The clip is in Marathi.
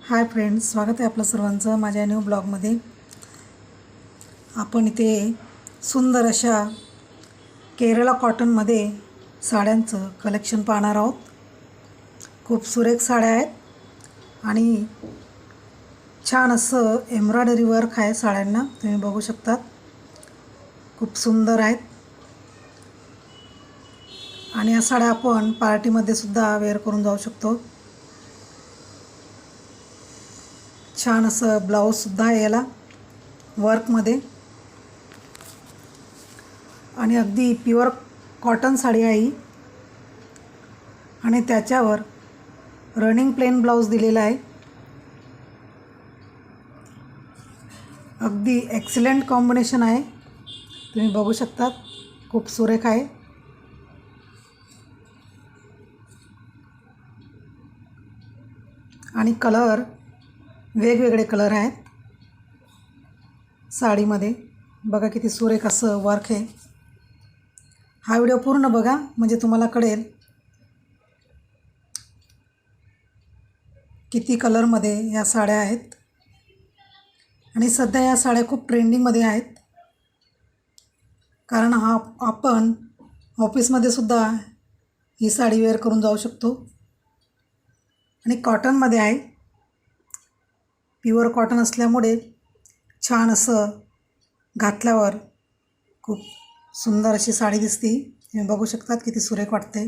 हाय फ्रेंड्स, स्वागत आहे आपलं सर्वांचं माझ्या न्यू ब्लॉगमध्ये। आपण इथे सुंदर अशा केरला कॉटनमध्ये साड्यांचं कलेक्शन पाहणार आहोत। खूप सुरेख साड्या आहेत आणि छान असं एम्ब्रॉयडरी वर्क आहे साड्यांना, तुम्ही बघू शकतात। खूप सुंदर आहेत आणि या साड्या आपण पार्टीमध्ये सुद्धा वेअर करून जाऊ शकतो। छान असं ब्लाउज सुद्धा आहे याला वर्कमध्ये आणि अगदी प्युअर कॉटन साडी आहे आणि त्याच्यावर रनिंग प्लेन ब्लाउज दिलेला आहे। अगदी एक्सलेंट कॉम्बिनेशन आहे, तुम्ही बघू शकतात। खूप सुरेख आहे आणि कलर वेगवेगळे कलर आहेत साडीमध्ये। बघा किती सुरेख असं वर्क आहे। हा व्हिडिओ पूर्ण बघा म्हणजे तुम्हाला कळेल किती कलरमध्ये या साड्या आहेत आणि सध्या या साड्या खूप ट्रेंडिंगमध्ये आहेत, कारण आपण ऑफिसमध्ये सुद्धा ही साडी वेअर करून जाऊ शकतो आणि कॉटनमध्ये आहे। प्युअर कॉटन असल्यामुळे छान असं घातल्यावर खूप सुंदर अशी साडी दिसते। तुम्ही बघू शकतात किती सुरेख वाटते।